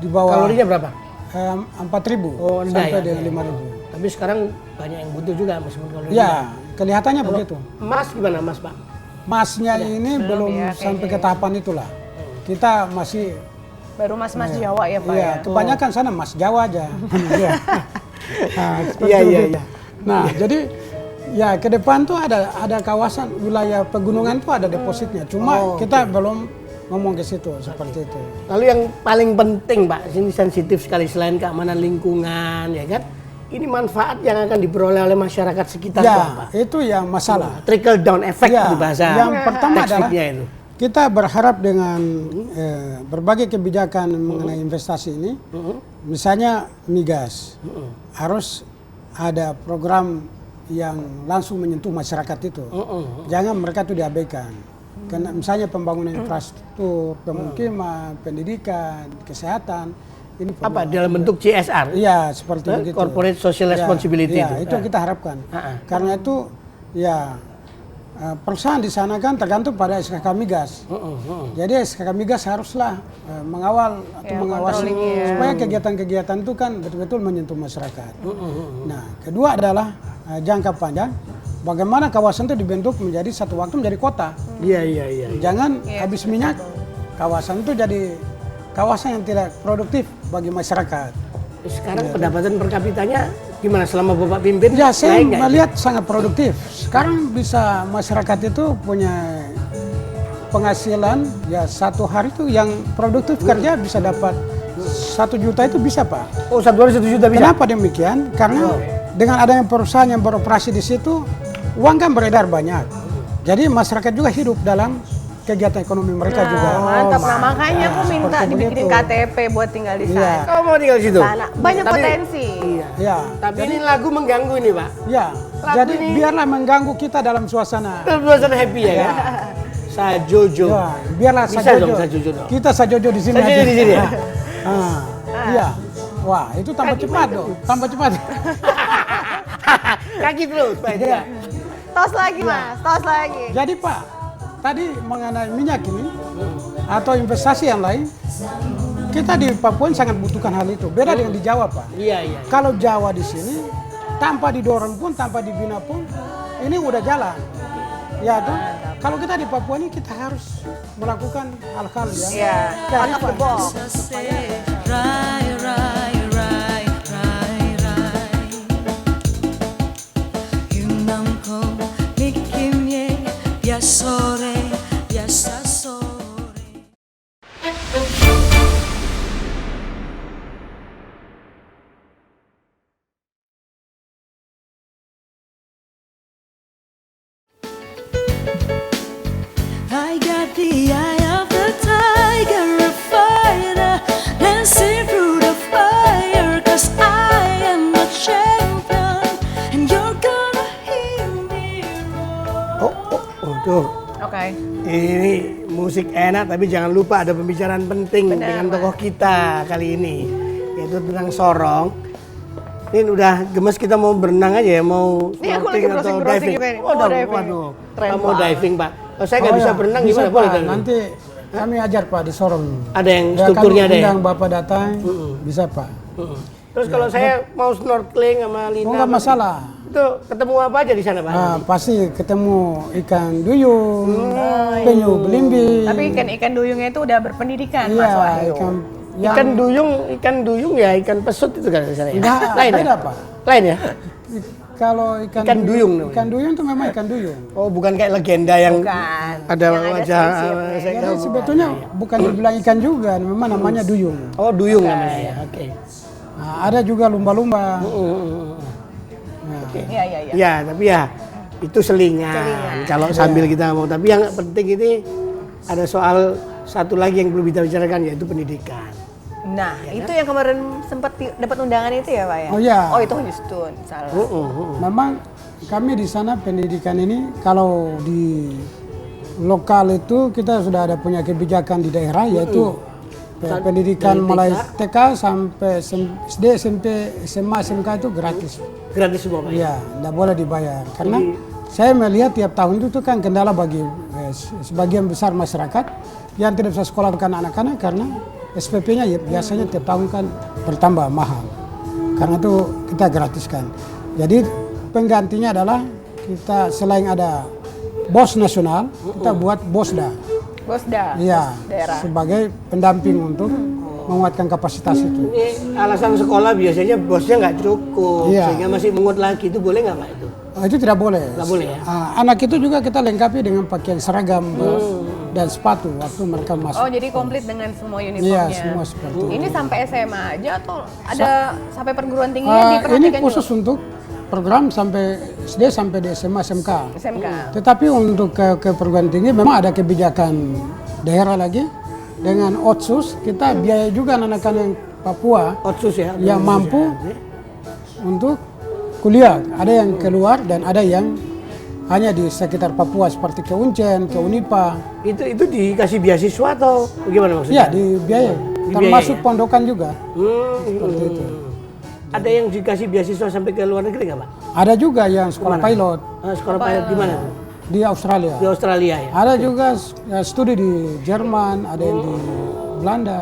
di bawah Kalorinya berapa? 4.000 Oh, rendah sampai ya? dengan Iya. 5.000. Tapi sekarang banyak yang butuh juga meskipun kalorinya. Ya, kelihatannya begitu. Emas gimana, Mas, Pak? Masnya ini belum sampai ke tahapan itulah. Kita masih Baru mas-mas Jawa ya Pak iya, ya? kebanyakan sana Mas Jawa aja. Iya. Nah, seperti Iya. begitu. Nah, jadi ya ke depan tuh ada kawasan wilayah pegunungan tuh ada depositnya. Cuma kita belum ngomong ke situ seperti itu. Lalu yang paling penting, Pak, ini sensitif sekali selain keamanan lingkungan, ya kan? Ini manfaat yang akan diperoleh oleh masyarakat sekitar itu apa? Iya. Iya. Itu yang masalah. Trickle down effect Ya, di bahasa yang pertama adalah textbooknya itu. kita berharap dengan berbagai kebijakan mengenai investasi ini, misalnya migas, harus ada program yang langsung menyentuh masyarakat itu. Jangan mereka itu diabaikan. Karena misalnya pembangunan infrastruktur, pemukiman, pendidikan, kesehatan, ini Apa dalam bentuk CSR? Iya, seperti begitu. Corporate Social Ya, Responsibility ya, itu. itu yang kita harapkan. Karena itu ya perusahaan di sana kan tergantung pada SKK Migas. Jadi SKK Migas haruslah mengawal atau mengawasi supaya kegiatan-kegiatan itu kan betul-betul menyentuh masyarakat. Nah, kedua adalah jangka panjang. Bagaimana kawasan itu dibentuk menjadi satu waktu menjadi kota. Iya. Jangan habis minyak, kawasan itu jadi kawasan yang tidak produktif bagi masyarakat. Sekarang pendapatan per kapitanya gimana selama Bapak pimpin? Ya, saya naik nggak? melihat sangat produktif. Sekarang bisa masyarakat itu punya penghasilan ya satu hari itu yang produktif kerja bisa dapat 1 juta itu bisa, Pak. Oh, 1 hari 1 juta bisa? Kenapa demikian? Karena dengan adanya perusahaan yang beroperasi di situ, uang kan beredar banyak. Jadi masyarakat juga hidup dalam kegiatan ekonomi mereka juga. Mantap. Nah, makanya aku minta seperti dibikinin begitu. KTP buat tinggal di sana. Kamu mau tinggal di situ? Sana. Banyak potensi. Iya. Ya, Tapi ini lagu mengganggu ini, Pak. ya. Jadi biarlah mengganggu kita dalam suasana. Dalam suasana happy ya kan? Sajojo. Ya, biarlah Bisa sajojo. dong Sajojo dong. Kita sajojo di sini Sajojo aja. di sini ya? Iya. Wah, itu tambah cepat dong. Tambah cepat. Kaki terus, Pak. Iya. Tos lagi, Mas. Tos lagi. Jadi Pak, tadi mengenai minyak ini atau investasi yang lain, kita di Papua sangat butuhkan hal itu. Beda dengan di Jawa, Pak. Iya. Kalau Jawa di sini, tanpa didorong pun, tanpa dibina pun, ini udah jalan. Ya tuh. Kalau kita di Papua ini kita harus melakukan hal-hal yang Iya. Out of the box. Sore, biasa sore. I got the eye of the tiger, a fighter, dancing through the fire, 'cause I am a champion, and you're gonna hear me roar. Tuh. Oke. Ini musik enak, tapi jangan lupa ada pembicaraan penting dengan tokoh kita kali ini, yaitu tentang Sorong. Ini udah gemes, kita mau berenang aja ya, mau Ini aku lagi snorkeling atau browsing-browsing diving. juga ini. Oh, Mau diving. waduh. Keren Kamu banget. diving, Pak. Oh, saya nggak bisa berenang, bisa, gimana? Boleh Pak. kan? Nanti kami ajar Pak di Sorong. Ada yang Ya, strukturnya kami ada ya? undang Bapak datang, bisa Pak. Terus kalau saya mau snorkeling sama Lina, Oh, nggak masalah. itu ketemu apa aja di sana, Pak? Pasti ketemu ikan duyung, penyu belimbing. Tapi ikan-ikan duyungnya itu udah berpendidikan, Mas Iya, Wahyu. Ikan duyung ya ikan pesut itu kan di sana ya? Enggak, Lain ya? beda, Pak. Lain ya? Kalau Ikan duyung namanya. ikan duyung itu memang ikan duyung. Oh, bukan kayak legenda yang Bukan. ada Yang ada wajah. spesiesnya. saya Jadi tahu. sebetulnya bukan dibilang ikan juga, memang namanya duyung. Oh, duyung namanya ya. Oke. Nah, ada juga lumba-lumba. Iya. Ya, tapi ya itu selingan. Kalau sambil kita mau, tapi yang penting ini ada soal satu lagi yang perlu kita bicarakan, yaitu pendidikan. Nah, itu yang kemarin sempat dapat undangan itu ya, Pak ya? Oh, iya. Oh, itu Houston, salah. Memang kami di sana pendidikan ini kalau di lokal itu kita sudah ada punya kebijakan di daerah, yaitu pendidikan Dari mulai TK sampai SD, SMP, SMA, SMK itu gratis. Gratis semua, Pak. Iya, tidak boleh dibayar. Karena saya melihat tiap tahun itu kan kendala bagi sebagian besar masyarakat yang tidak bisa sekolahkan anak-anak karena SPP-nya ya biasanya tiap tahun kan bertambah mahal. Karena itu kita gratiskan. Jadi penggantinya adalah kita selain ada BOS nasional, kita buat BOSDA. Bosda. Iya, Daerah. sebagai pendamping untuk menguatkan kapasitas itu. Ini alasan sekolah biasanya bosnya nggak cukup, Iya. sehingga masih mengut lagi, itu boleh nggak, Pak itu? Itu tidak boleh. Nggak boleh ya? Anak itu juga kita lengkapi dengan pakaian seragam dan sepatu waktu mereka masuk. Oh, jadi komplit dengan semua uniformnya. Iya, semua seperti itu. Ini sampai SMA aja atau ada sampai perguruan tinggi Ini diperhatikan khusus juga? untuk program sampai SD sampai di SMA SMK. SMK. Tetapi untuk ke perguruan tinggi memang ada kebijakan daerah lagi dengan Otsus kita biaya juga anak-anak yang Papua Otsus ya? yang mampu untuk kuliah. Ada yang keluar dan ada yang hanya di sekitar Papua seperti ke Uncen, ke Unipa. Itu dikasih beasiswa atau bagaimana maksudnya? Ya, dibiayai. Dibiayai, Termasuk ya? pondokan juga. Seperti itu. Ada yang dikasih beasiswa sampai ke luar negeri nggak, Pak? Ada juga yang sekolah Kemana? pilot. Sekolah pilot di mana? Di Australia. Di Australia ya. Ada juga studi di Jerman, ada yang di Belanda.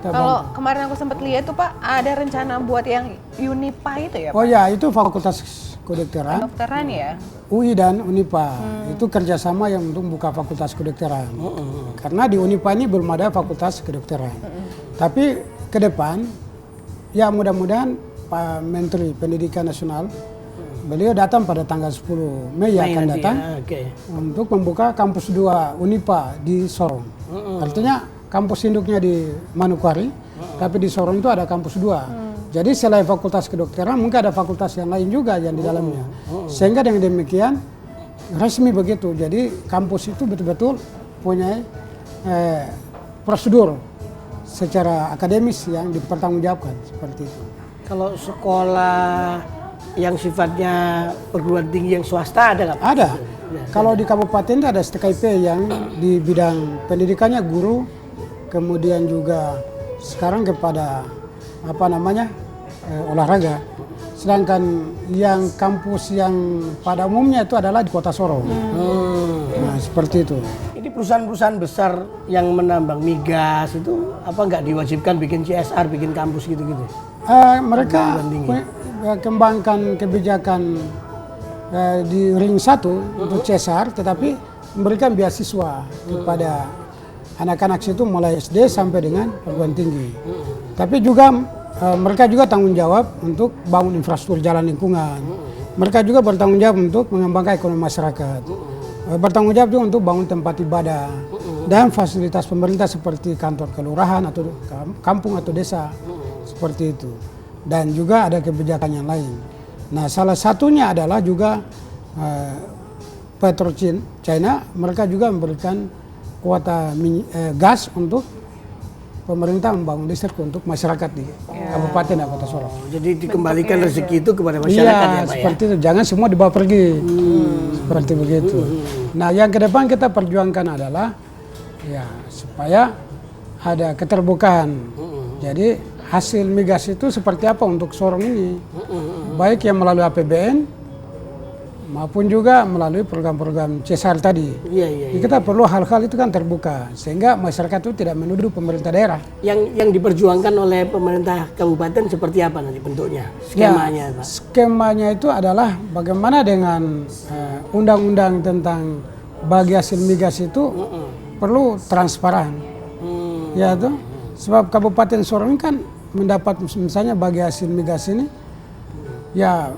Kalau kemarin aku sempat lihat tuh Pak, ada rencana buat yang Unipa itu ya Pak? Oh ya, itu Fakultas Kedokteran. Kedokteran ya? UI dan Unipa itu kerjasama yang untuk buka fakultas kedokteran. Karena di Unipa ini belum ada fakultas kedokteran. Tapi ke depan, ya mudah-mudahan Pak Menteri Pendidikan Nasional, beliau datang pada tanggal 10 Mei yang akan datang untuk membuka kampus 2 Unipa di Sorong. Artinya kampus induknya di Manokwari, tapi di Sorong itu ada kampus 2. Jadi selain fakultas kedokteran, mungkin ada fakultas yang lain juga yang di dalamnya. Sehingga dengan demikian resmi begitu. Jadi kampus itu betul-betul punya prosedur secara akademis yang dipertanggungjawabkan seperti itu. Kalau sekolah yang sifatnya perguruan tinggi yang swasta ada nggak? Ada. Kalau di kabupaten itu ada STKIP yang di bidang pendidikannya guru, kemudian juga sekarang kepada olahraga. Sedangkan yang kampus yang pada umumnya itu adalah di Kota Sorong. Nah seperti itu. Ini perusahaan-perusahaan besar yang menambang migas itu apa nggak diwajibkan bikin CSR, bikin kampus gitu-gitu? Mereka kembangkan kebijakan di ring 1 untuk CSR, tetapi memberikan beasiswa kepada anak-anak situ mulai SD sampai dengan perguruan tinggi. Tapi juga mereka juga tanggung jawab untuk bangun infrastruktur jalan lingkungan. Mereka juga bertanggung jawab untuk mengembangkan ekonomi masyarakat. Bertanggung jawab juga untuk bangun tempat ibadah dan fasilitas pemerintah seperti kantor kelurahan atau kampung atau desa seperti itu. Dan juga ada kebijakan yang lain. Nah, salah satunya adalah juga PetroChina, mereka juga memberikan kuota gas untuk pemerintah membangun listrik untuk masyarakat di Kabupaten dan Kota Sorong. Jadi dikembalikan rezeki itu kepada masyarakat ya Pak ya? Seperti itu. Jangan semua dibawa pergi. Seperti begitu. Nah, yang ke depan kita perjuangkan adalah ya supaya ada keterbukaan. Jadi hasil migas itu seperti apa untuk Sorong ini? Baik yang melalui APBN maupun juga melalui program-program CSR tadi. Jadi kita perlu hal-hal itu kan terbuka sehingga masyarakat itu tidak menuduh pemerintah daerah. Yang diperjuangkan oleh pemerintah kabupaten seperti apa nanti bentuknya? Skemanya, Pak? Skemanya itu adalah bagaimana dengan undang-undang tentang bagi hasil migas itu perlu transparan. Ya tuh. Sebab Kabupaten Sorong kan mendapat misalnya bagi hasil migas ini ya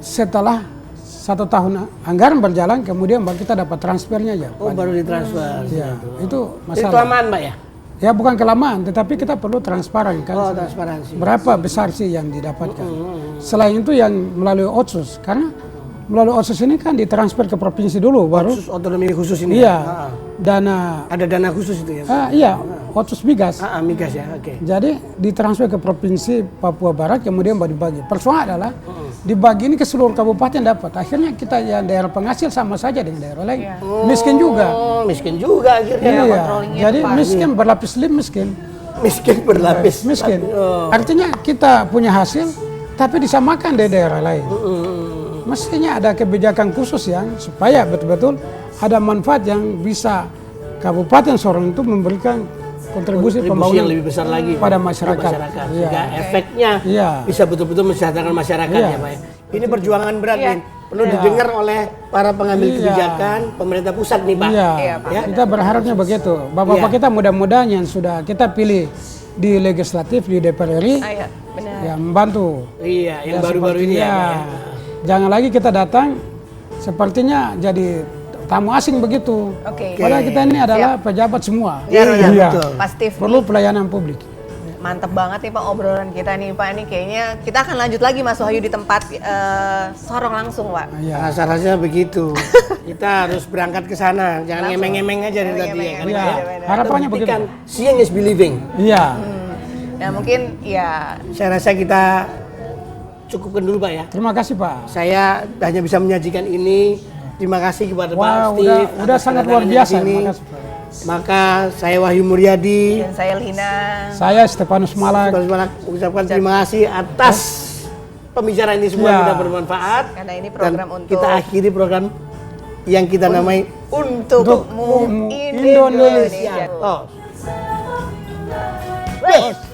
setelah 1 tahun anggaran berjalan, kemudian baru kita dapat transfernya aja. Oh, baru ditransfer. Ya, itu masalah. Itu kelamaan, Pak ya? Ya bukan kelamaan, tetapi kita perlu transparan kan. Oh, transparansi. Berapa besar sih yang didapatkan? Selain itu yang melalui Otsus, karena melalui Otsus ini kan ditransfer ke provinsi dulu, baru. Otsus otonomi khusus ini. Iya. Dana. Ada dana khusus itu ya? Iya, Otsus migas. Migas ya, oke. Jadi ditransfer ke provinsi Papua Barat, kemudian baru dibagi. Persoalan adalah dibagi ini ke seluruh kabupaten dapat. Akhirnya kita yang daerah penghasil sama saja dengan daerah lain. Miskin juga. Miskin juga akhirnya. Iya. Jadi miskin berlapis miskin. Miskin berlapis. Miskin. Artinya kita punya hasil, tapi disamakan dari daerah lain. Mestinya ada kebijakan khusus yang supaya betul-betul ada manfaat yang bisa Kabupaten Sorong itu memberikan kontribusi pembangunan yang lebih besar lagi pada masyarakat. Sehingga efeknya bisa betul-betul mesejahterakan masyarakat ya Pak. Ini perjuangan berat nih. Perlu didengar oleh para pengambil kebijakan pemerintah pusat nih Pak. Ya. Kita berharapnya begitu. Bapak-bapak kita mudah-mudahan yang sudah kita pilih di legislatif di DPR RI yang membantu. Iya, yang baru-baru ini ya Pak ya. Jangan lagi kita datang sepertinya jadi tamu asing begitu. Padahal kita ini adalah pejabat semua. Iya, betul. Pasti perlu pelayanan publik. Mantep banget nih Pak obrolan kita nih Pak. Ini kayaknya kita akan lanjut lagi Mas Wahyu di tempat Sorong langsung Pak. Rasa-rasanya begitu. Kita harus berangkat ke sana. Jangan ngemeng-ngemeng aja dari tadi ya kan. Harapannya begitu. Seeing is believing. Iya. Nah mungkin ya. Saya rasa kita cukupkan dulu Pak ya. Terima kasih Pak. Saya hanya bisa menyajikan ini. Terima kasih kepada Pak Steve. Udah sangat luar biasa. Maka saya Wahyu Muryadi. Dan saya Lina. Saya Stefanus Malak. Mengucapkan terima kasih atas pembicaraan ini semua sudah bermanfaat. Karena ini program untuk kita akhiri program yang kita namai Untukmu Indonesia. Indonesia. Oh. Wes.